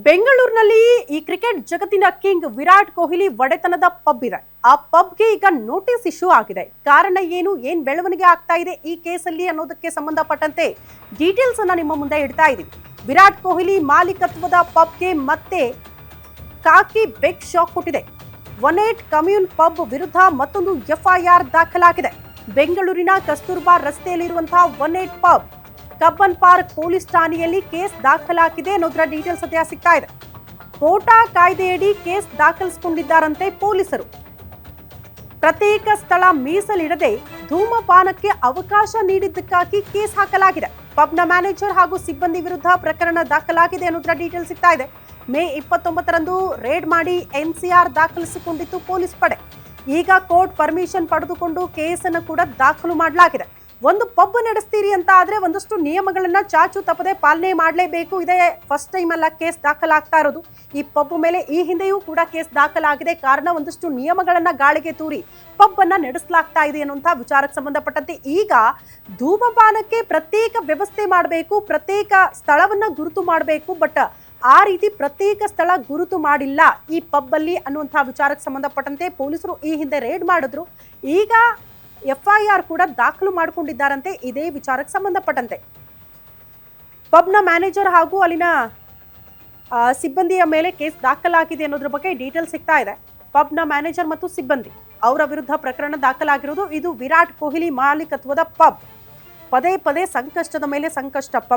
ಬೆಂಗಳೂರಿನಲ್ಲಿ ಈ ಕ್ರಿಕೆಟ್ ಜಗತ್ತಿನ ಕಿಂಗ್ ವಿರಾಟ್ ಕೊಹ್ಲಿ ಒಡೆತನದ ಪಬ್ ಇದೆ. ಆ ಪಬ್ಗೆ ಈಗ ನೋಟಿಸ್ ಇಶ್ಯೂ ಆಗಿದೆ. ಕಾರಣ ಏನು, ಏನ್ ಬೆಳವಣಿಗೆ ಆಗ್ತಾ ಇದೆ ಈ ಕೇಸಲ್ಲಿ ಅನ್ನೋದಕ್ಕೆ ಸಂಬಂಧಪಟ್ಟಂತೆ ಡೀಟೇಲ್ಸ್ ಅನ್ನ ನಿಮ್ಮ ಮುಂದೆ ಇಡ್ತಾ ಇದೀವಿ. ವಿರಾಟ್ ಕೊಹ್ಲಿ ಮಾಲೀಕತ್ವದ ಪಬ್ಗೆ ಮತ್ತೆ ಕಾಕಿ ಬೆಗ್ ಶಾಕ್ ಕೊಟ್ಟಿದೆ. 18 ಕಮ್ಯೂನ್ ಪಬ್ ವಿರುದ್ಧ ಮತ್ತೊಂದು ಎಫ್ಐಆರ್ ದಾಖಲಾಗಿದೆ. ಬೆಂಗಳೂರಿನ ಕಸ್ತೂರ್ಬಾ ರಸ್ತೆಯಲ್ಲಿರುವಂತಹ 18 ಪಬ್ ಕಬ್ಬನ್ ಪಾರ್ಕ್ ಪೊಲೀಸ್ ಠಾಣೆಯಲ್ಲಿ ಕೇಸ್ ದಾಖಲಾಗಿದೆ ಅನ್ನೋದರ ಡೀಟೇಲ್ಸ್ ಸದ್ಯ ಸಿಗ್ತಾ ಇದೆ. ಕೋಟಾ ಕಾಯ್ದೆಯಡಿ ಕೇಸ್ ದಾಖಲಿಸಿಕೊಂಡಿದ್ದಾರಂತೆ ಪೊಲೀಸರು. ಪ್ರತ್ಯೇಕ ಸ್ಥಳ ಮೀಸಲಿಡದೆ ಧೂಮಪಾನಕ್ಕೆ ಅವಕಾಶ ನೀಡಿದ್ದಕ್ಕಾಗಿ ಕೇಸ್ ಹಾಕಲಾಗಿದೆ. ಪಬ್ನ ಮ್ಯಾನೇಜರ್ ಹಾಗೂ ಸಿಬ್ಬಂದಿ ವಿರುದ್ಧ ಪ್ರಕರಣ ದಾಖಲಾಗಿದೆ ಅನ್ನೋದರ ಡೀಟೇಲ್ಸ್ ಸಿಗ್ತಾ ಇದೆ. ಮೇ 29ರಂದು ರೇಡ್ ಮಾಡಿ ಎನ್ಸಿಆರ್ ದಾಖಲಿಸಿಕೊಂಡಿತ್ತು ಪೊಲೀಸ್ ಪಡೆ. ಈಗ ಕೋರ್ಟ್ ಪರ್ಮಿಷನ್ ಪಡೆದುಕೊಂಡು ಕೇಸನ್ನು ಕೂಡ ದಾಖಲು ಮಾಡಲಾಗಿದೆ. ಒಂದು ಪಬ್ ನಡೆಸ್ತೀರಿ ಅಂತ ಆದ್ರೆ ಒಂದಷ್ಟು ನಿಯಮಗಳನ್ನ ಚಾಚು ತಪ್ಪದೆ ಪಾಲನೆ ಮಾಡಲೇಬೇಕು. ಇದೇ ಫಸ್ಟ್ ಟೈಮ್ ಅಲ್ಲ ಕೇಸ್ ದಾಖಲಾಗ್ತಾ ಇರೋದು. ಈ ಪಬ್ ಮೇಲೆ ಈ ಹಿಂದೆಯೂ ಕೂಡ ಕೇಸ್ ದಾಖಲಾಗಿದೆ. ಕಾರಣ ಒಂದಷ್ಟು ನಿಯಮಗಳನ್ನ ಗಾಳಿಗೆ ತೂರಿ ಪಬ್ ಅನ್ನ ನಡೆಸಲಾಗ್ತಾ ಇದೆ ಅನ್ನುವಂತಹ ವಿಚಾರಕ್ಕೆ ಸಂಬಂಧಪಟ್ಟಂತೆ ಈಗ ಧೂಮಪಾನಕ್ಕೆ ಪ್ರತ್ಯೇಕ ವ್ಯವಸ್ಥೆ ಮಾಡಬೇಕು, ಪ್ರತ್ಯೇಕ ಸ್ಥಳವನ್ನ ಗುರುತು ಮಾಡಬೇಕು. ಬಟ್ ಆ ರೀತಿ ಪ್ರತ್ಯೇಕ ಸ್ಥಳ ಗುರುತು ಮಾಡಿಲ್ಲ ಈ ಪಬ್ ಅಲ್ಲಿ ಅನ್ನುವಂತಹ ವಿಚಾರಕ್ಕೆ ಸಂಬಂಧಪಟ್ಟಂತೆ ಪೊಲೀಸರು ಈ ಹಿಂದೆ ರೇಡ್ ಮಾಡಿದ್ರು. ಈಗ ಎಫ್ಐಆರ್ ಕೂಡ ದಾಖಲು ಮಾಡಿಕೊಂಡಿದ್ದಾರಂತೆ ಇದೇ ವಿಚಾರಕ್ಕೆ ಸಂಬಂಧಪಟ್ಟಂತೆ. ಪಬ್ನ ಮ್ಯಾನೇಜರ್ ಹಾಗೂ ಅಲ್ಲಿನ ಸಿಬ್ಬಂದಿಯ ಮೇಲೆ ಕೇಸ್ ದಾಖಲಾಗಿದೆ ಅನ್ನೋದ್ರ ಬಗ್ಗೆ ಡೀಟೇಲ್ಸ್ ಸಿಗ್ತಾ ಇದೆ. ಪಬ್ನ ಮ್ಯಾನೇಜರ್ ಮತ್ತು ಸಿಬ್ಬಂದಿ ಅವರ ವಿರುದ್ಧ ಪ್ರಕರಣ ದಾಖಲಾಗಿರೋದು. ಇದು ವಿರಾಟ್ ಕೊಹ್ಲಿ ಮಾಲೀಕತ್ವದ ಪಬ್. ಪದೇ ಪದೇ ಸಂಕಷ್ಟದ ಮೇಲೆ ಸಂಕಷ್ಟ. ಪಬ್